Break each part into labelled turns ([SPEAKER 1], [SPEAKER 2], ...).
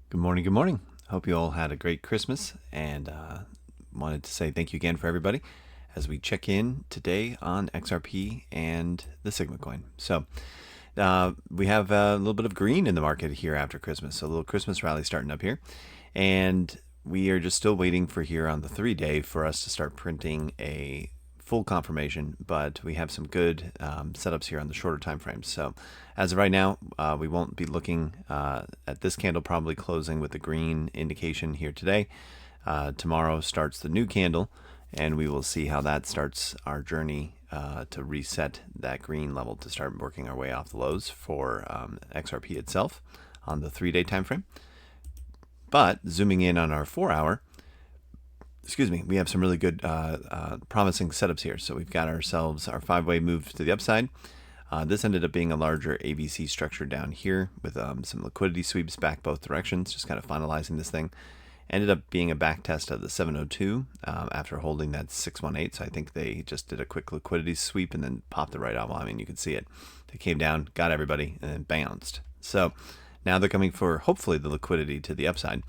[SPEAKER 1] Good morning. Good morning. Hope you all had a great Christmas, and wanted to say thank you again for everybody as we check in today on XRP and the Sigma coin. So we have a little bit of green in the market here after Christmas, so a little Christmas rally starting up here, and we are just still waiting for here on the 3-day for us to start printing a full confirmation, but we have some good setups here on the shorter time frames. So as of right now, we won't be looking at this candle probably closing with the green indication here today. Tomorrow starts the new candle, and we will see how that starts our journey to reset that green level to start working our way off the lows for XRP itself on the 3-day time frame. But zooming in on our 4-hour, we have some really good promising setups here. So we've got ourselves our 5-way move to the upside. This ended up being a larger ABC structure down here with some liquidity sweeps back both directions, just kind of finalizing this thing. Ended up being a back test of the 702 after holding that 618. So I think they just did a quick liquidity sweep and then popped it right off. Well, I mean, you can see it. They came down, got everybody, and then bounced. So now they're coming for hopefully the liquidity to the upside.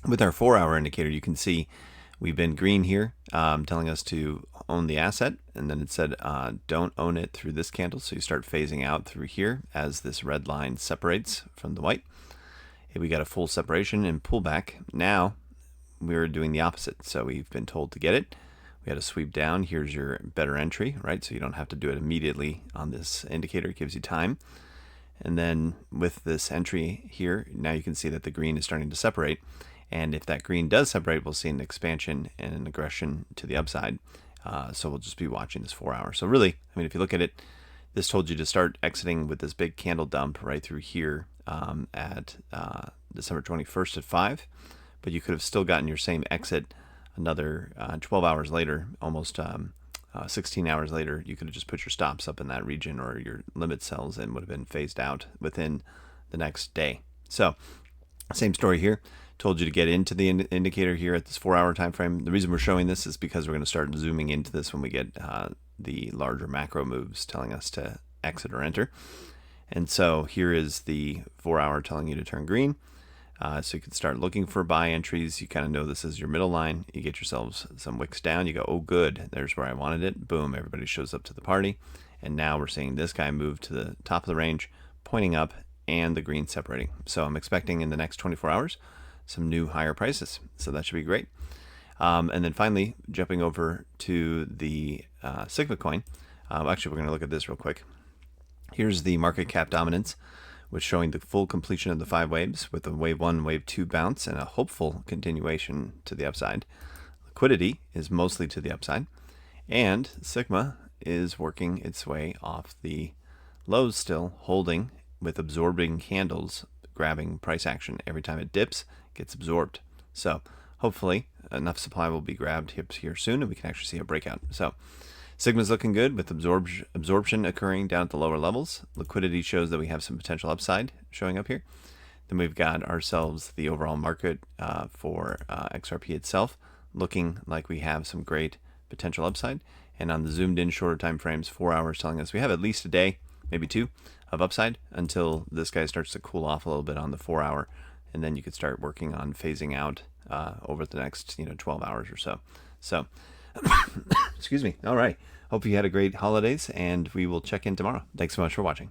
[SPEAKER 1] With our 4-hour indicator, you can see we've been green here, telling us to own the asset, and then it said don't own it through this candle, so you start phasing out through here as this red line separates from the white. We got a full separation and pullback. Now we're doing the opposite, so we've been told to get it. We had a sweep down. Here's your better entry, right? So you don't have to do it immediately on this indicator. It gives you time. And then with this entry here, now you can see that the green is starting to separate. And if that green does separate, we'll see an expansion and an aggression to the upside. So we'll just be watching this 4-hour. So really, I mean, if you look at it, this told you to start exiting with this big candle dump right through here at December 21st at 5. But you could have still gotten your same exit another 12 hours later, almost 16 hours later. You could have just put your stops up in that region or your limit cells and would have been phased out within the next day. So same story here. Told you to get into the indicator here at this 4-hour time frame. The reason we're showing this is because we're going to start zooming into this when we get the larger macro moves telling us to exit or enter. And so here is the 4-hour telling you to turn green. So you can start looking for buy entries. You kind of know this is your middle line. You get yourselves some wicks down. You go, oh, good. There's where I wanted it. Boom. Everybody shows up to the party. And now we're seeing this guy move to the top of the range, pointing up, and the green separating. So I'm expecting in the next 24 hours some new higher prices. So that should be great. And then finally, jumping over to the Sigma coin. Actually, we're going to look at this real quick. Here's the market cap dominance, which showing the full completion of the 5 waves with a wave 1, wave 2 bounce and a hopeful continuation to the upside. Liquidity is mostly to the upside. And Sigma is working its way off the lows still, holding with absorbing candles, grabbing price action. Every time it dips, gets absorbed. So hopefully enough supply will be grabbed here soon and we can actually see a breakout. So Sigma's looking good with absorption occurring down at the lower levels. Liquidity shows that we have some potential upside showing up here. Then we've got ourselves the overall market for XRP itself looking like we have some great potential upside. And on the zoomed in shorter time frames, 4 hours telling us we have at least a day, maybe 2 of upside until this guy starts to cool off a little bit on the 4-hour. And then you could start working on phasing out over the next 12 hours or so. So, excuse me. All right. Hope you had a great holidays, and we will check in tomorrow. Thanks so much for watching.